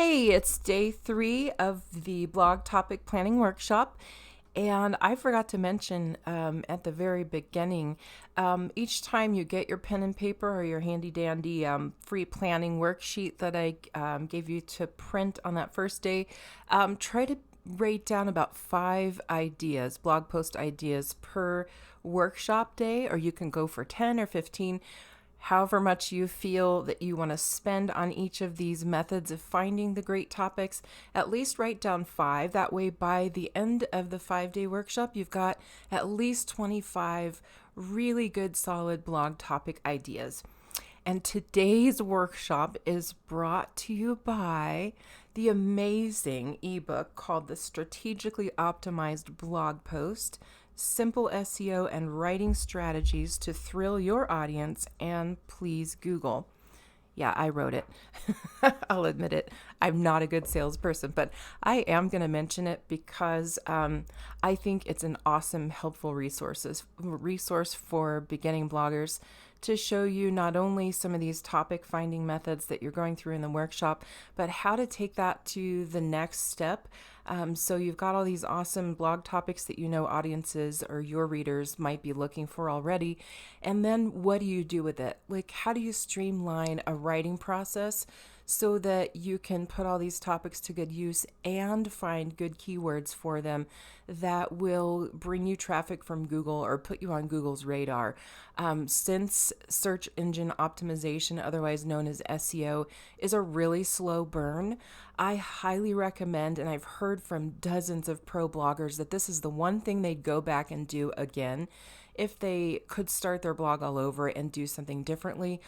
Hey, it's day 3 of the blog topic planning workshop. And I forgot to mention at the very beginning, each time you get your pen and paper or your handy dandy free planning worksheet that I gave you to print on that first day, try to write down about 5 ideas, blog post ideas per workshop day, or you can go for 10 or 15, however much you feel that you want to spend on each of these methods of finding the great topics. At least write down 5. That way, by the end of the 5-day workshop, you've got at least 25 really good, solid blog topic ideas. And today's workshop is brought to you by the amazing ebook called The Strategically Optimized Blog Post: Simple SEO and Writing Strategies to Thrill Your Audience and Please Google. Yeah, I wrote it. I'll admit it. I'm not a good salesperson, but I am going to mention it because I think it's an awesome, helpful resource for beginning bloggers to show you not only some of these topic finding methods that you're going through in the workshop, but how to take that to the next step. So you've got all these awesome blog topics that you know audiences or your readers might be looking for already. And then what do you do with it? Like, how do you streamline a writing process so that you can put all these topics to good use and find good keywords for them that will bring you traffic from Google or put you on Google's radar? Since search engine optimization, otherwise known as SEO, is a really slow burn, I highly recommend, and I've heard from dozens of pro bloggers that this is the one thing they'd go back and do again if they could start their blog all over and do something differently.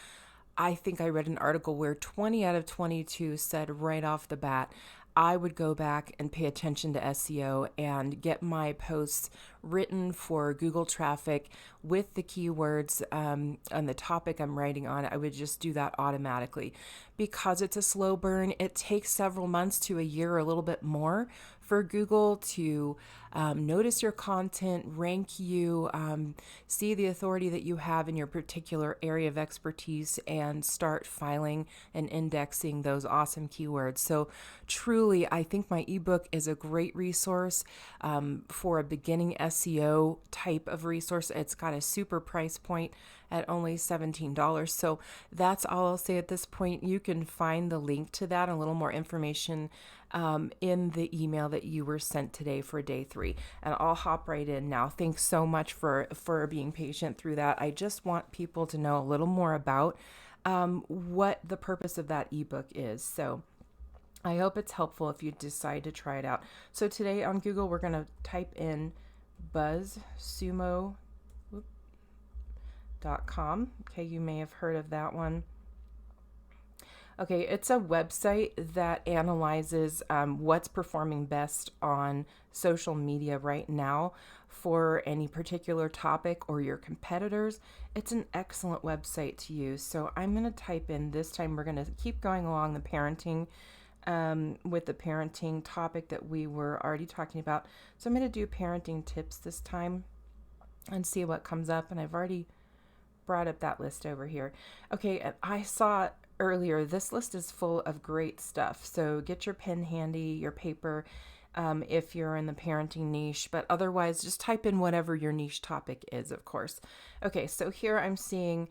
I think I read an article where 20 out of 22 said right off the bat, I would go back and pay attention to SEO and get my posts written for Google traffic with the keywords on the topic I'm writing on. I would just do that automatically. Because it's a slow burn, it takes several months to a year or a little bit more for Google to notice your content, rank you, see the authority that you have in your particular area of expertise, and start filing and indexing those awesome keywords. So truly, I think my ebook is a great resource for a beginning SEO type of resource. It's got a super price point at only $17. So that's all I'll say at this point. You can find the link to that and a little more information in the email that you were sent today for day 3. And I'll hop right in now. Thanks so much for being patient through that. I just want people to know a little more about what the purpose of that ebook is. So I hope it's helpful if you decide to try it out. So today on Google, we're going to type in buzzsumo.com. Okay, you may have heard of that one. Okay, it's a website that analyzes what's performing best on social media right now for any particular topic or your competitors. It's an excellent website to use. So I'm going to type in, this time we're going to keep going along the parenting with the parenting topic that we were already talking about. So I'm going to do parenting tips this time and see what comes up. And I've already brought up that list over here. Okay, and I saw earlier, this list is full of great stuff. So get your pen handy, your paper, if you're in the parenting niche, but otherwise just type in whatever your niche topic is, of course. Okay, so here I'm seeing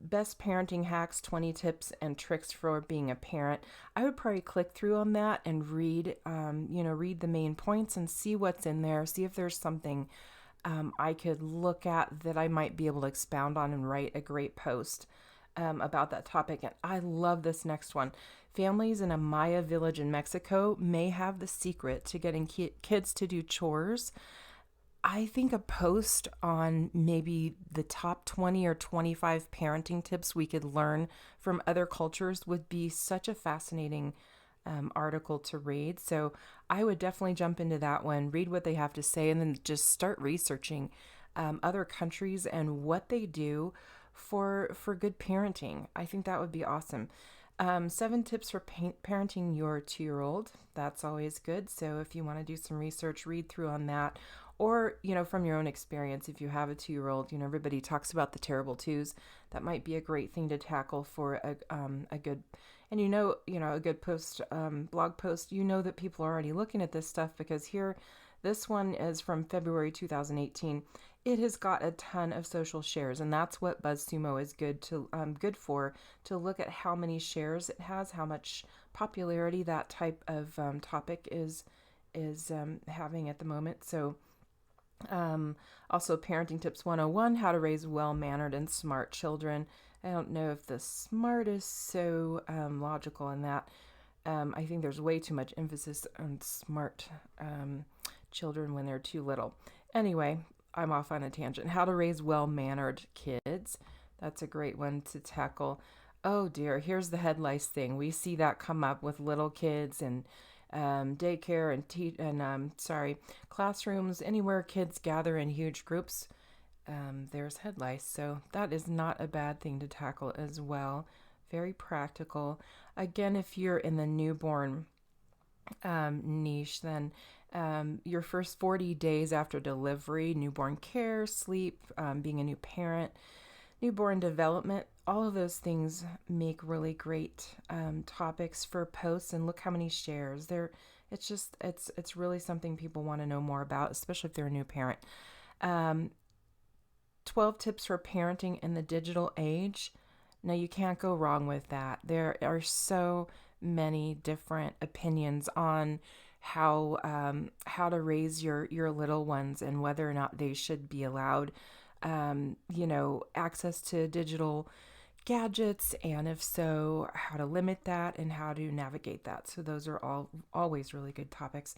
best parenting hacks, 20 tips and tricks for being a parent. I would probably click through on that and read the main points and see what's in there, see if there's something I could look at that I might be able to expound on and write a great post about that topic. And I love this next one. Families in a Maya village in Mexico may have the secret to getting kids to do chores. I think a post on maybe the top 20 or 25 parenting tips we could learn from other cultures would be such a fascinating article to read. So I would definitely jump into that one, read what they have to say, and then just start researching other countries and what they do for good parenting. I think that would be awesome. 7 tips for parenting your 2-year-old. That's always good. So if you want to do some research, read through on that. Or, from your own experience, if you have a 2-year-old, everybody talks about the terrible twos. That might be a great thing to tackle for a good And a good blog post, that people are already looking at this stuff because here, this one is from February 2018. It has got a ton of social shares, and that's what BuzzSumo is good for, to look at how many shares it has, how much popularity that type of topic is having at the moment. So also, Parenting Tips 101, how to raise well-mannered and smart children. I don't know if the smart is so logical in that. I think there's way too much emphasis on smart children when they're too little. Anyway, I'm off on a tangent. How to raise well-mannered kids. That's a great one to tackle. Oh dear, here's the head lice thing. We see that come up with little kids and daycare and classrooms, anywhere kids gather in huge groups. There's head lice, so that is not a bad thing to tackle as well. Very practical. Again, if you're in the newborn niche, then your first 40 days after delivery, newborn care, sleep, being a new parent, newborn development, all of those things make really great topics for posts. And look how many shares there. It's really something people want to know more about, especially if they're a new parent. 12 tips for parenting in the digital age. Now, you can't go wrong with that. There are so many different opinions on how to raise your little ones and whether or not they should be allowed access to digital gadgets, and if so, how to limit that and how to navigate that. So those are all always really good topics.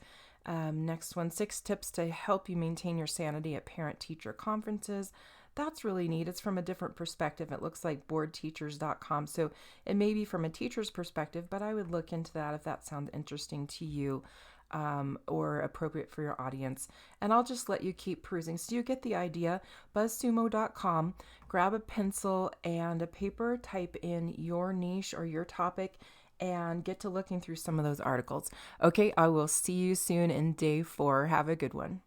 Next one, 6 tips to help you maintain your sanity at parent-teacher conferences. That's really neat. It's from a different perspective. It looks like boardteachers.com. So it may be from a teacher's perspective, but I would look into that if that sounds interesting to you. Or appropriate for your audience. And I'll just let you keep perusing. So you get the idea. BuzzSumo.com. Grab a pencil and a paper, type in your niche or your topic, and get to looking through some of those articles. Okay, I will see you soon in day 4. Have a good one.